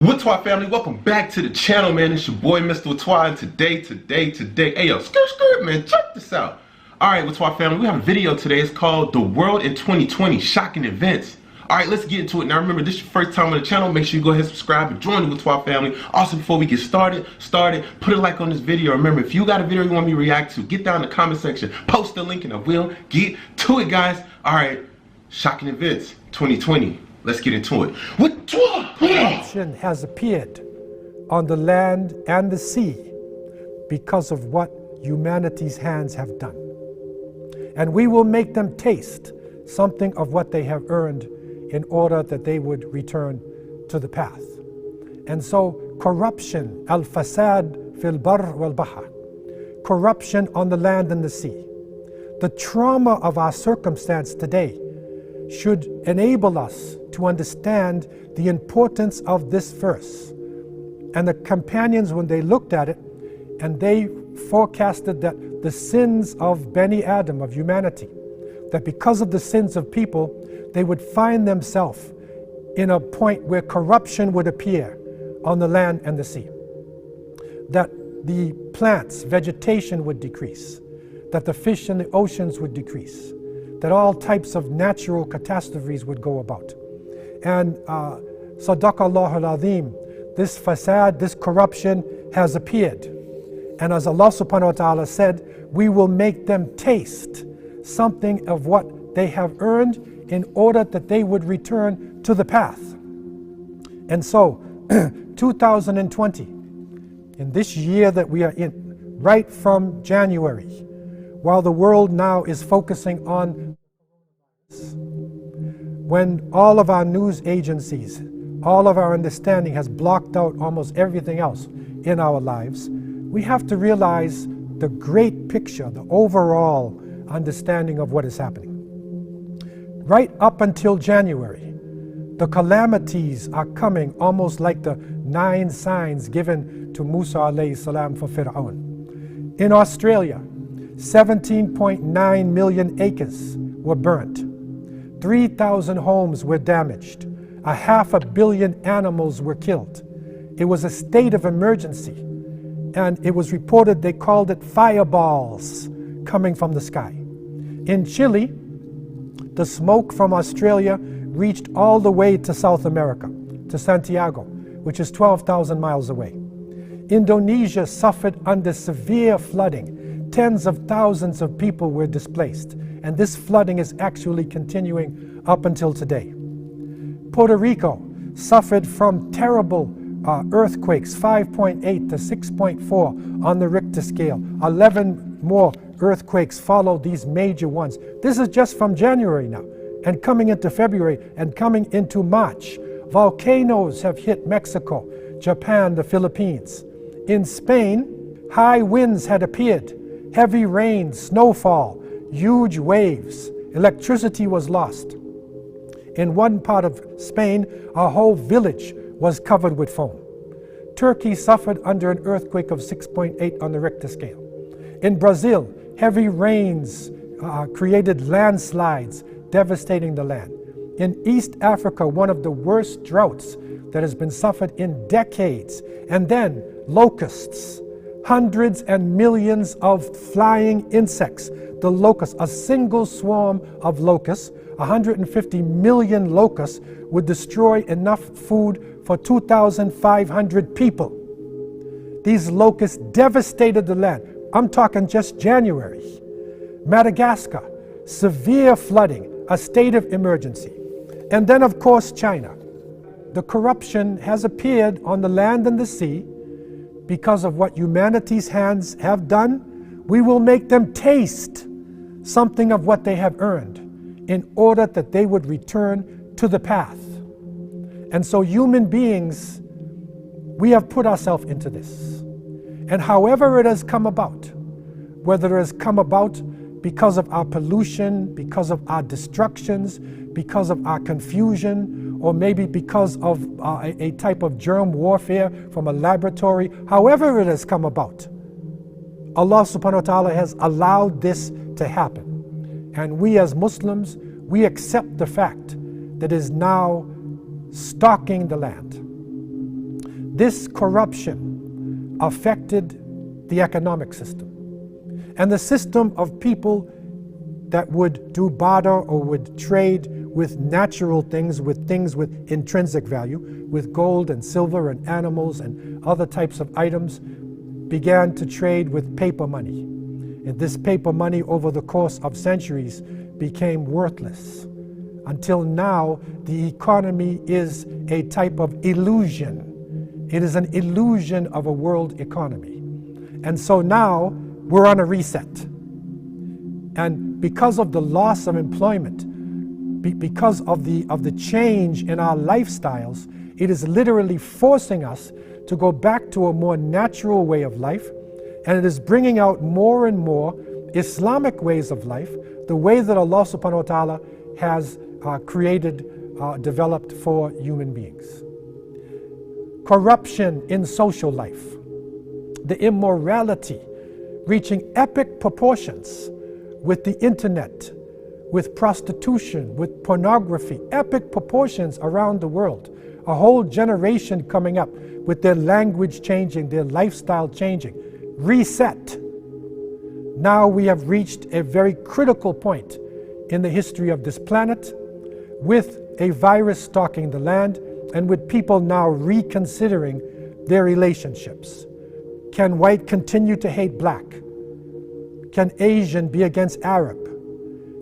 Whaatwaa family, welcome back to the channel, man. It's your boy, Mr. Whaatwaa, and today, hey yo, skirt, man, check this out. Alright, Whaatwaa family, we have a video today. It's called The World in 2020, Shocking Events. Alright, let's get into it. Now remember, this is your first time on the channel. Make sure you go ahead and subscribe and join the Whaatwaa family. Also, before we get started, put a like on this video. Remember, if you got a video you want me to react to, get down in the comment section, post the link, and I will get to it, guys. Alright, Shocking Events 2020. Let's get into it. Corruption has appeared on the land and the sea because of what humanity's hands have done. And we will make them taste something of what they have earned in order that they would return to the path. And so corruption, al-fasad fil bar wal bahr, corruption on the land and the sea. The trauma of our circumstance today should enable us to understand the importance of this verse. And the companions, when they looked at it, and they forecasted that the sins of Bani Adam, of humanity, that because of the sins of people, they would find themselves in a point where corruption would appear on the land and the sea. That the plants, vegetation would decrease, that the fish in the oceans would decrease, that all types of natural catastrophes would go about. And Sadaqallahu al-Azim, this fasad, this corruption has appeared. And as Allah subhanahu wa ta'ala said, we will make them taste something of what they have earned in order that they would return to the path. And so, 2020, in this year that we are in, right from January, while the world now is focusing on when all of our news agencies, all of our understanding has blocked out almost everything else in our lives, we have to realize the great picture, the overall understanding of what is happening. Right up until January, the calamities are coming almost like the 9 signs given to Musa alayhi salam for Fir'aun. In Australia, 17.9 million acres were burnt. 3,000 homes were damaged. 500 million animals were killed. It was a state of emergency, and it was reported they called it fireballs coming from the sky. In Chile, the smoke from Australia reached all the way to South America, to Santiago, which is 12,000 miles away. Indonesia suffered under severe flooding. Tens of thousands of people were displaced, and this flooding is actually continuing up until today. Puerto Rico suffered from terrible earthquakes, 5.8 to 6.4 on the Richter scale. 11 more earthquakes followed these major ones. This is just from January now, and coming into February, and coming into March. Volcanoes have hit Mexico, Japan, the Philippines. In Spain, high winds had appeared. Heavy rain, snowfall, huge waves. Electricity was lost. In one part of Spain, a whole village was covered with foam. Turkey suffered under an earthquake of 6.8 on the Richter scale. In Brazil, heavy rains created landslides, devastating the land. In East Africa, one of the worst droughts that has been suffered in decades. And then locusts. Hundreds and millions of flying insects. The locusts, a single swarm of locusts, 150 million locusts, would destroy enough food for 2,500 people. These locusts devastated the land. I'm talking just January. Madagascar, severe flooding, a state of emergency. And then, of course, China. The corruption has appeared on the land and the sea because of what humanity's hands have done. We will make them taste something of what they have earned in order that they would return to the path. And so human beings, we have put ourselves into this. And however it has come about, whether it has come about because of our pollution, because of our destructions, because of our confusion, or maybe because of a type of germ warfare from a laboratory, however it has come about, Allah subhanahu wa ta'ala has allowed this to happen. And we as Muslims, we accept the fact that is now stalking the land. This corruption affected the economic system. And the system of people that would do barter or would trade with natural things, with intrinsic value, with gold and silver and animals and other types of items, began to trade with paper money. And this paper money over the course of centuries became worthless. Until now, the economy is a type of illusion. It is an illusion of a world economy. And so now we're on a reset. And because of the loss of employment, because of the change in our lifestyles, it is literally forcing us to go back to a more natural way of life, and it is bringing out more and more Islamic ways of life, the way that Allah subhanahu wa ta'ala has developed for human beings. Corruption in social life, the immorality reaching epic proportions with the internet, with prostitution, with pornography, epic proportions around the world. A whole generation coming up with their language changing, their lifestyle changing. Reset. Now we have reached a very critical point in the history of this planet, with a virus stalking the land and with people now reconsidering their relationships. Can white continue to hate black? Can Asian be against Arab?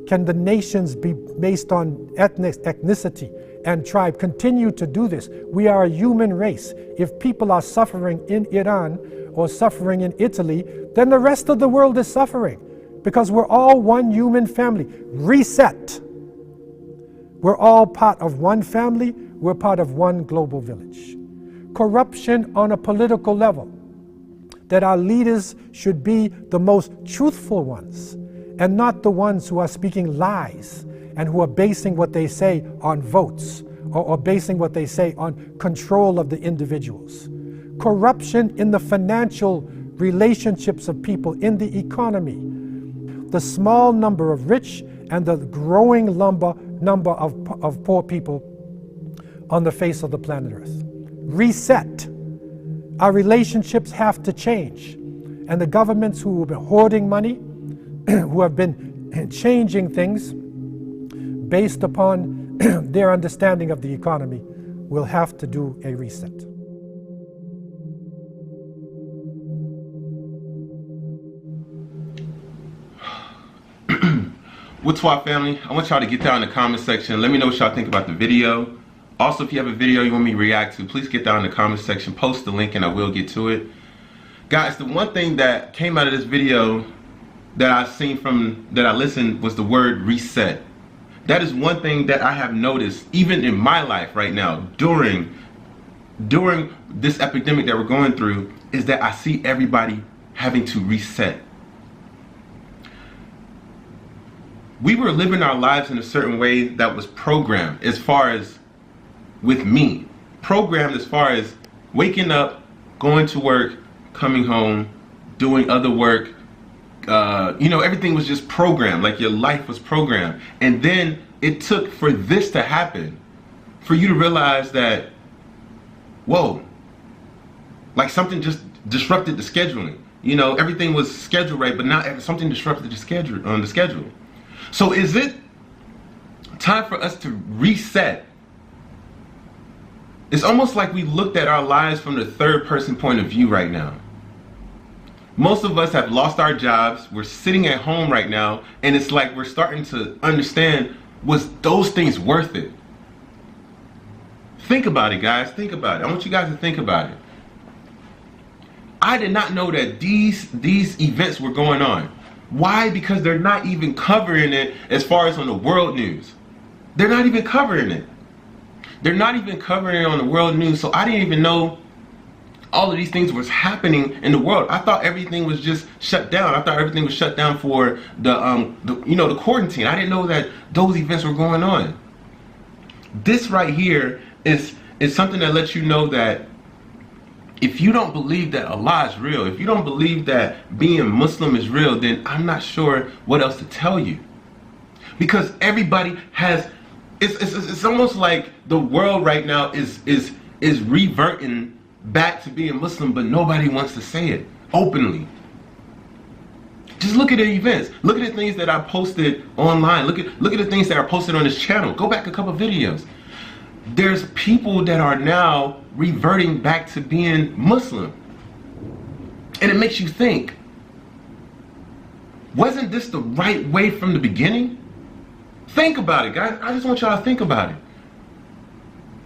Can the nations be based on ethnicity and tribe continue to do this? We are a human race. If people are suffering in Iran or suffering in Italy, then the rest of the world is suffering, because we're all one human family. Reset. We're all part of one family. We're part of one global village. Corruption on a political level, that our leaders should be the most truthful ones and not the ones who are speaking lies and who are basing what they say on votes or basing what they say on control of the individuals. Corruption in the financial relationships of people, in the economy. The small number of rich and the growing number of poor people on the face of the planet Earth. Reset. Our relationships have to change. And the governments who have been hoarding money, who have been changing things based upon their understanding of the economy, will have to do a reset. Whaatwaa family, I want y'all to get down in the comment section. Let me know what y'all think about the video. Also, if you have a video you want me to react to, please get down in the comment section, post the link, and I will get to it. Guys, the one thing that came out of this video that I listened was the word reset. That is one thing that I have noticed even in my life right now during this epidemic that we're going through, is that I see everybody having to reset. We were living our lives in a certain way that was programmed, as far as with me. Programmed as far as waking up, going to work, coming home, doing other work. Everything was just programmed, like your life was programmed. And then it took for this to happen, for you to realize that, whoa, like something just disrupted the scheduling. Everything was scheduled right, but now something disrupted the schedule. So is it time for us to reset? It's almost like we looked at our lives from the third person point of view right now. Most of us have lost our jobs. We're sitting at home right now, and it's like we're starting to understand, was those things worth it? Think about it, guys. Think about it. I want you guys to think about it. I did not know that these events were going on. Why? Because they're not even covering it as far as on the world news. They're not even covering it. They're not even covering it on the world news. So I didn't even know all of these things was happening in the world. I thought everything was just shut down. I thought everything was shut down for the quarantine. I didn't know that those events were going on. This right here is something that lets you know that if you don't believe that Allah is real, if you don't believe that being Muslim is real, then I'm not sure what else to tell you. Because everybody has, it's almost like the world right now is reverting back to being Muslim, but nobody wants to say it openly. Just look at the events. Look at the things that I posted online. Look at the things that are posted on this channel. Go back a couple videos. There's people that are now reverting back to being Muslim. And it makes you think, wasn't this the right way from the beginning? Think about it, guys. I just want y'all to think about it.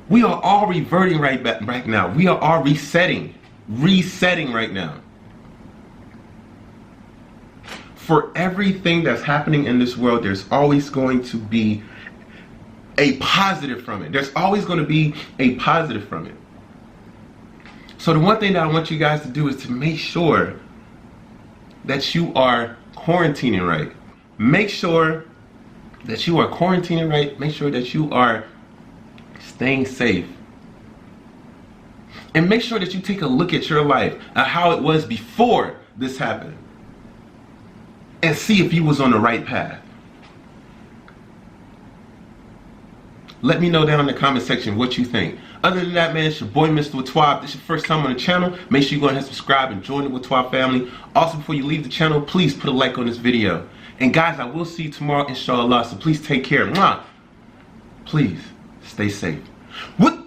We are all reverting right now. We are all resetting right now. For everything that's happening in this world, there's always going to be a positive from it. There's always going to be a positive from it. So the one thing that I want you guys to do is to make sure that you are quarantining right. Make sure that you are quarantining right. Make sure that you are staying safe. And make sure that you take a look at your life and how it was before this happened. And see if you was on the right path. Let me know down in the comment section what you think. Other than that, man, it's your boy, Mr. Whaatwaa. If this is your first time on the channel, make sure you go ahead and subscribe and join the Whaatwaa family. Also, before you leave the channel, please put a like on this video. And guys, I will see you tomorrow, inshallah. So please take care. Mwah. Please stay safe. What?